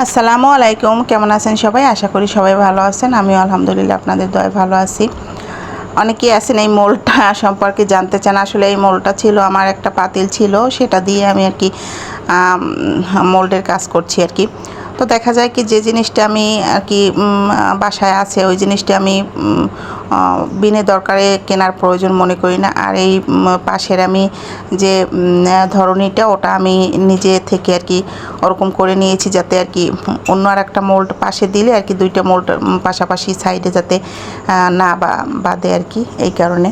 আসসালামু আলাইকুম, কেমন আছেন সবাই? আশা করি সবাই ভালো আছেন। আমিও আলহামদুলিল্লাহ আপনাদের দয়ায় ভালো আছি। অনেকেই আছেন এই মোল্ডটা সম্পর্কে জানতে চান। আসলে এই মোল্ডটা ছিল আমার একটা পাতিল ছিল, সেটা দিয়ে আমি আর কি মোল্ডের কাজ করছি আর কি। তো দেখা যায় কি যে জিনিসটা আমি আর কি বাসায় আছে ওই জিনিসটা আমি বিনে দরকারে কেনার প্রয়োজন মনে করি না। আর এই পাশের আমি যে ধরনীটা ওটা আমি নিজে থেকে আর কি ওরকম করে নিয়েছি, যাতে আর কি অন্য আর একটা মোল্ড পাশে দিলে আর কি দুইটা মোল্ড পাশাপাশি সাইডে যাতে না বাঁধে আর কি, এই কারণে।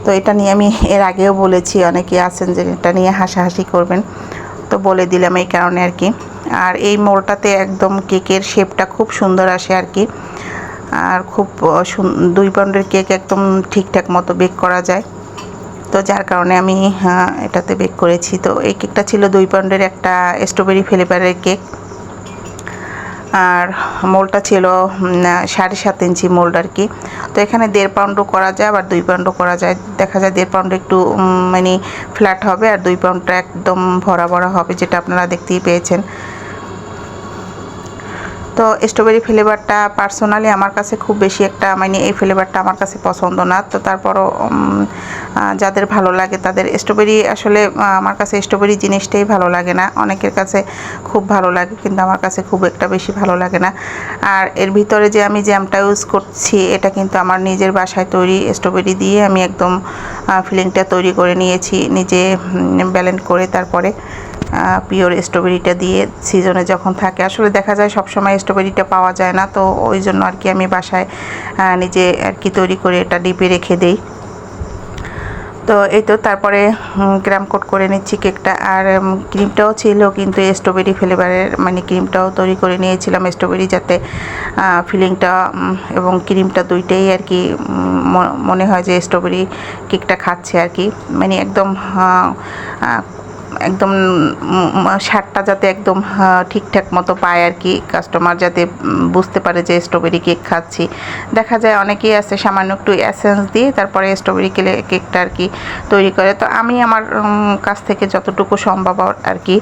তো এটা নিয়ে আমি এর আগেও বলেছি, অনেকে আছেন যে এটা নিয়ে হাসাহাসি করবেন, তো বলে দিলাম এই কারণে আর কি। আর এই মোলটাতে একদম কেকের শেপটা খুব সুন্দর আসে আর কি। আর খুব 2 পাউন্ডের কেক একদম ঠিকঠাক মতো বেক করা যায়। তো যার কারণে আমি এটাতে বেক করেছি। তো এই কেকটা ছিল 2 পাউন্ডের একটা স্ট্রবেরি ফ্লেভারের কেক। আর মোলটা ছিল 7.5 ইঞ্চি মোল্ড আর কি। তো এখানে 1.5 পাউন্ডও করা যায়, আবার 2 পাউন্ডও করা যায়। দেখা যায় 1.5 পাউন্ড একটু মানে ফ্ল্যাট হবে, আর 2 পাউন্ডটা একদম ভরা ভরা হবে, যেটা আপনারা দেখতেই পেয়েছেন। তো স্ট্রবেরি ফ্লেভারটা পার্সোনালি আমার কাছে খুব বেশি একটা মানে এই ফ্লেভারটা আমার কাছে পছন্দ না। তো তারপরও যাদের ভালো লাগে তাদের স্ট্রবেরি, আসলে আমার কাছে স্ট্রবেরি জিনিসটাই ভালো লাগে না। অনেকের কাছে খুব ভালো লাগে, কিন্তু আমার কাছে খুব একটা বেশি ভালো লাগে না। আর এর ভিতরে যে আমি জ্যামটা ইউজ করছি এটা কিন্তু আমার নিজের বাসায় তৈরি স্ট্রবেরি দিয়ে আমি একদম ফিলিংটা তৈরি করে নিয়েছি, নিজে ব্লেন্ড করে তারপরে পিওর স্ট্রবেরিটা দিয়ে সিজনে যখন থাকে। আসলে দেখা যায় সব সময় স্ট্রবেরিটা পাওয়া যায় না, তো ওই জন্য আর কি আমি বাসায় নিজে আর কি তৈরি করে এটা ডিপে রেখে দেই। তো এই তো তারপরে ক্রাম কোট করে নিচ্ছি কেকটা। আর ক্রিমটাও ছিল কিন্তু স্ট্রবেরি ফ্লেভারের, মানে ক্রিমটাও তৈরি করে নিয়েছিলাম স্ট্রবেরি, যাতে ফিলিংটা এবং ক্রিমটা দুইটাই আর কি মনে হয় যে স্ট্রবেরি কেকটা খাচ্ছে আর কি। মানে একদম একদম স্বাদটা যাতে একদম ঠিকঠাক মতো পায় আর কি, কাস্টমার যাতে বুঝতে পারে যে স্ট্রবেরি কেক খাচ্ছি। দেখা যায় অনেকেই আছে সামান্য একটু এসেন্স দিয়ে তারপরে স্ট্রবেরি কেকটা আর কি তৈরি করে। তো আমি আমার কাছ থেকে যতটুকু সম্ভব আর কি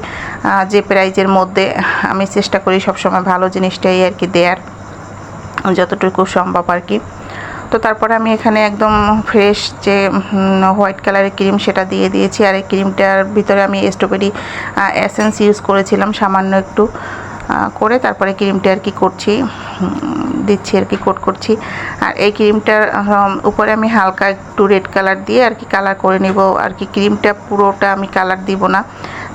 যে প্রাইজের মধ্যে আমি চেষ্টা করি সবসময় ভালো জিনিসটাই আর কি দেওয়ার, যতটুকু সম্ভব আর কি। তো তারপরে আমি এখানে একদম ফ্রেশ যে হোয়াইট কালারের ক্রিম সেটা দিয়ে দিয়েছি। আর এই ক্রিমটার ভিতরে আমি স্ট্রবেরি এসেন্স ইউজ করেছিলাম সামান্য একটু করে, তারপরে ক্রিমটা আর কি দিচ্ছি আর কি, কোট করছি। আর এই ক্রিমটার উপরে আমি হালকা একটু রেড কালার দিয়ে আর কি কালার করে নিব আর কি। ক্রিমটা পুরোটা আমি কালার দিব না।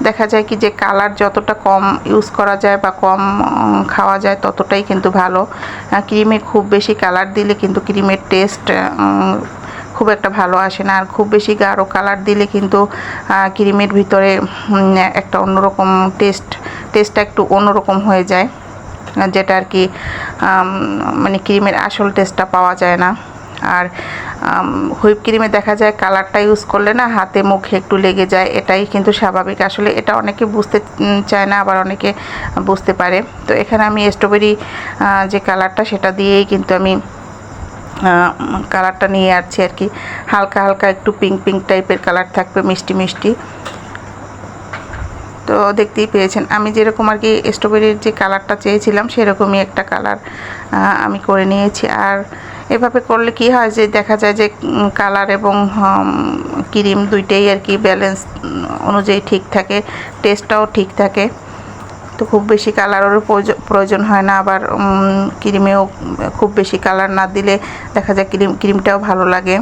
দেখা যায় কি যে কালার যতটা কম ইউজ করা যায় বা কম খাওয়া যায় ততটাই কিন্তু ভালো। ক্রিমে খুব বেশি কালার দিলে কিন্তু ক্রিমের টেস্ট খুব একটা ভালো আসে না। আর খুব বেশি গাঢ় কালার দিলে কিন্তু ক্রিমের ভিতরে একটা অন্যরকম টেস্টটা একটু অন্যরকম হয়ে যায়, যেটা আর কি মানে ক্রিমের আসল টেস্টটা পাওয়া যায় না। আর হুইপ ক্রিমে দেখা যায় কালারটা ইউজ করলে না হাতে মুখে একটু লেগে যায়, এটাই কিন্তু স্বাভাবিক। আসলে এটা অনেকে বুঝতে চায় না, আবার অনেকে বুঝতে পারে। তো এখানে আমি স্ট্রবেরি যে কালারটা সেটা দিয়েই কিন্তু আমি কালারটা নিয়ে আসছি আর কি। হালকা হালকা একটু পিঙ্ক পিঙ্ক টাইপের কালার থাকবে, মিষ্টি মিষ্টি। তো দেখতেই পেয়েছেন আমি যেরকম আর কি স্ট্রবেরির যে কালারটা চেয়েছিলাম সেরকমই একটা কালার আমি করে নিয়েছি। আর এভাবে করলে কি হয় যে দেখা যায় যে কালার এবং ক্রিম দুইটাই আর কি ব্যালেন্স অনুযায়ী ঠিক থাকে, টেস্টটাও ঠিক থাকে। তো খুব বেশি কালারেরও প্রয়োজন হয় না, আবার ক্রিমেও খুব বেশি কালার না দিলে দেখা যায় ক্রিমটাও ভালো লাগে।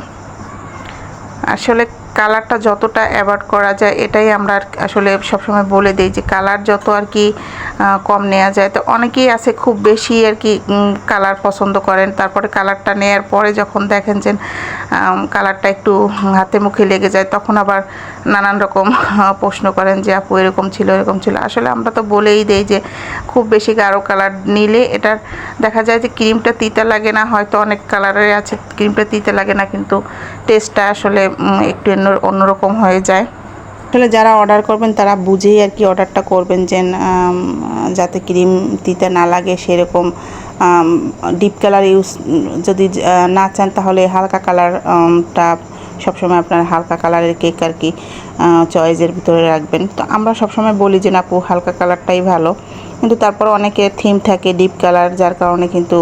আসলে কালারটা যতটা অ্যাভয়েড করা যায় এটাই আমরা আসলে সবসময় বলে দিই, যে কালার যত আর কি কম নেওয়া যায়। তো অনেকেই আছে খুব বেশি আর কি কালার পছন্দ করেন, তারপরে কালারটা নেওয়ার পরে যখন দেখেন যে কালারটা একটু হাতে মুখে লেগে যায় তখন আবার নানান রকম প্রশ্ন করেন যে আপু এরকম ছিল এরকম ছিল। আসলে আমরা তো বলেই দেই যে খুব বেশি গাঢ় কালার নিলে এটার দেখা যায় যে ক্রিমটা তিতা লাগে না, হয়তো অনেক কালারের আছে ক্রিমটা তিতা লাগে না, কিন্তু টেস্টটা আসলে একটু অন্যরকম হয়ে যায়। আসলে যারা অর্ডার করবেন তারা বুঝেই আর কি অর্ডারটা করবেন, যে যাতে ক্রিম তিতা না লাগে সেরকম। ডিপ কালার ইউজ যদি না চান তাহলে হালকা কালারটা সবসময় আপনার হালকা কালারের কেক আর কি চয়েসের ভিতরে রাখবেন। তো আমরা সবসময় বলি যে না আপু হালকা কালারটাই ভালো, কিন্তু তারপর অনেকের থিম থাকে ডিপ কালার, যার কারণে কিন্তু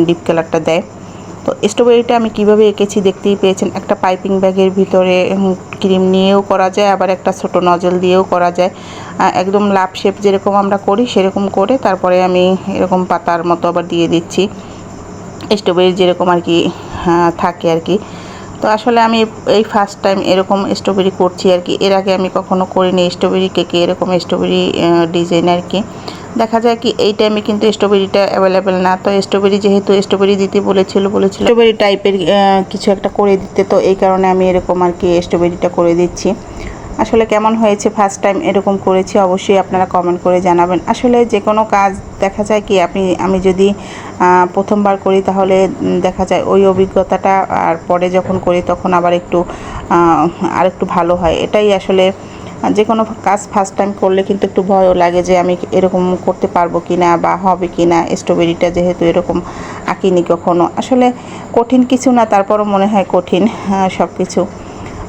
ডিপ কালারটা দেয়। তো স্ট্রবেরিটা আমি কিভাবে এঁকেছি দেখতেই পেয়েছেন। একটা পাইপিং ব্যাগের ভিতরে ক্রিম নিয়েও করা যায়, আবার একটা ছোট নজল দিয়েও করা যায়। একদম লাভ শেপ যেরকম আমরা করি সেরকম করে তারপরে আমি এরকম পাতার মতো আবার দিয়ে দিচ্ছি, স্ট্রবেরি যেরকম আর কি থাকে আর কি। তো আসলে আমি এই ফার্স্ট টাইম এরকম স্ট্রবেরি করছি আর কি। এর আগে আমি কখনো করিনি স্ট্রবেরি কেকে এরকম স্ট্রবেরি ডিজাইন আর কি। দেখা যায় কি এই টাইমে কিন্তু স্ট্রবেরিটা অ্যাভেলেবেল না, তো স্ট্রবেরি যেহেতু স্ট্রবেরি দিতে বলেছিল স্ট্রবেরি টাইপের কিছু একটা করে দিতে, তো এই কারণে আমি এরকম আর কি স্ট্রবেরিটা করে দিচ্ছি। আসলে কেমন হয়েছে, ফার্স্ট টাইম এরকম করেছি, অবশ্যই আপনারা কমেন্ট করে জানাবেন। আসলে যে কোনো কাজ দেখা যায় কি আমি যদি প্রথমবার করি তাহলে দেখা যায় ওই অভিজ্ঞতাটা, আর পরে যখন করি তখন আবার একটু ভালো হয়। এটাই আসলে যে কোনো কাজ ফার্স্ট টাইম করলে কিন্তু একটু ভয়ও লাগে যে আমি এরকম করতে পারবো কি না বা হবে কি না। স্ট্রবেরিটা যেহেতু এরকম আঁকিনি কখনো, আসলে কঠিন কিছু না, তারপরও মনে হয় কঠিন সব কিছু।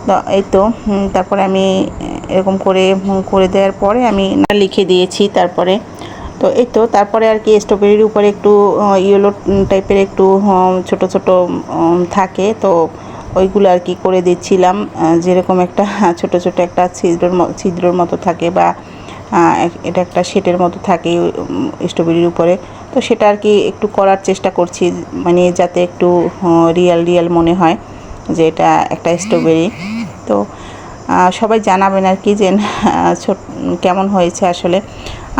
তো এই তো তারপরে আমি এরকম করে দেওয়ার পরে আমি লিখে দিয়েছি তারপরে। তো এই তো তারপরে আর কি স্ট্রবেরির উপরে একটু ইয়েলো টাইপের একটু ছোট ছোট থাকে, তো ওইগুলো আর কি করে দিচ্ছিলাম। যেরকম একটা ছোট ছোট একটা ছিদ্রর মতো থাকে, বা এটা একটা শেটের মতো থাকে স্ট্রবেরির উপরে। তো সেটা আর কি একটু করার চেষ্টা করছি, মানে যাতে একটু রিয়াল মনে হয় যে এটা একটা স্ট্রবেরি। তো সবাই জানাবেন আর কি যে কেমন হয়েছে আসলে।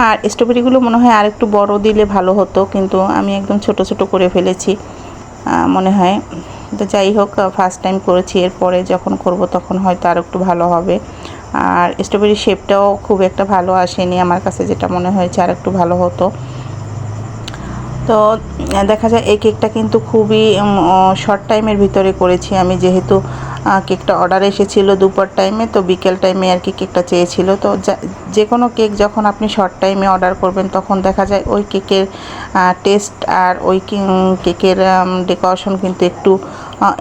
আর স্ট্রবেরিগুলো মনে হয় আর একটু বড় দিলে ভালো হতো, কিন্তু আমি একদম ছোট ছোট করে ফেলেছি মনে হয়। তো যাই হোক, ফার্স্ট টাইম করেছি, এরপরে যখন করব তখন হয়তো আর একটু ভালো হবে। আর স্ট্রবেরির শেপটাও খুব একটা ভালো আসেনি আমার কাছে, যেটা মনে হয়েছে আর একটু ভালো হতো। তো দেখা যায় এই কেকটা কিন্তু খুবই শর্ট টাইমের ভিতরে করেছি আমি, যেহেতু কেকটা অর্ডার এসেছিল দুপুর টাইমে, তো বিকেল টাইমে আর কি কেকটা চেয়েছিল। তো যে কোনো কেক যখন আপনি শর্ট টাইমে অর্ডার করবেন তখন দেখা যায় ওই কেকের টেস্ট আর ওই কেকের ডেকোরেশন কিন্তু একটু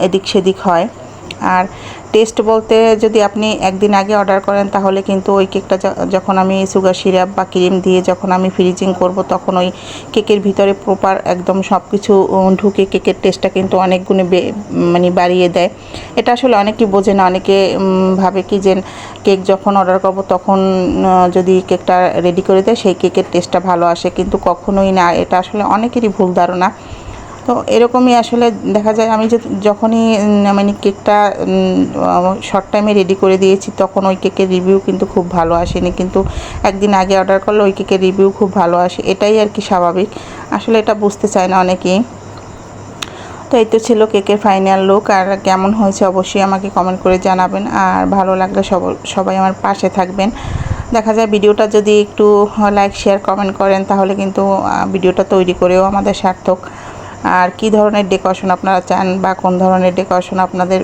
এদিক সেদিক হয়। আর টেস্ট বলতে যদি আপনি একদিন আগে অর্ডার করেন তাহলে কিন্তু ওই কেকটা যখন আমি সুগার সিরাপ বা ক্রিম দিয়ে যখন আমি ফ্রিজিং করব তখন ওই কেকের ভিতরে প্রপার একদম সব কিছু ঢুকে কেকের টেস্টটা কিন্তু অনেক গুণে মানে বাড়িয়ে দেয়। এটা আসলে অনেকেই বোঝে না, অনেকে ভাবে কি যে কেক যখন অর্ডার করব তখন যদি কেকটা রেডি করে দেয় সেই কেকের টেস্টটা ভালো আসে, কিন্তু কখনোই না। এটা আসলে অনেকেরই ভুল ধারণা। তো এরকমই আসলে দেখা যায় আমি যখনই মানে কেকটা শর্ট টাইমে রেডি করে দিয়েছি তখন ওই কেকের রিভিউ কিন্তু খুব ভালো আসেনি, কিন্তু একদিন আগে অর্ডার করলে ওই কেকের রিভিউ খুব ভালো আসে। এটাই আর কি স্বাভাবিক, আসলে এটা বুঝতে চায় না অনেকেই। তো এই তো ছিল কেকের ফাইনাল লুক। আর কেমন হয়েছে অবশ্যই আমাকে কমেন্ট করে জানাবেন, আর ভালো লাগলে সবাই আমার পাশে থাকবেন। দেখা যায় ভিডিওটা যদি একটু লাইক শেয়ার কমেন্ট করেন তাহলে কিন্তু ভিডিওটা তৈরি করেও আমাদের সার্থক। আর কি ধরনের ডেকোরেশন আপনারা চান বা কোন ধরনের ডেকোরেশন আপনাদের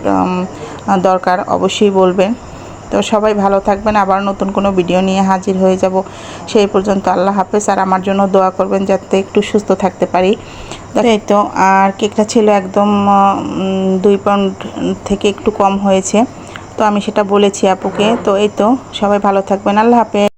দরকার অবশ্যই বলবেন। তো সবাই ভালো থাকবেন, আবার নতুন কোনো ভিডিও নিয়ে হাজির হয়ে যাব। সেই পর্যন্ত আল্লাহ হাফেজ, আর আমার জন্য দোয়া করবেন যাতে একটু সুস্থ থাকতে পারি। এই তো আর কেকটা ছিল একদম 2 পাউন্ড থেকে একটু কম হয়েছে, তো আমি সেটা বলেছি আপুকে। তো এই তো সবাই ভালো থাকবেন, আল্লাহ হাফেজ।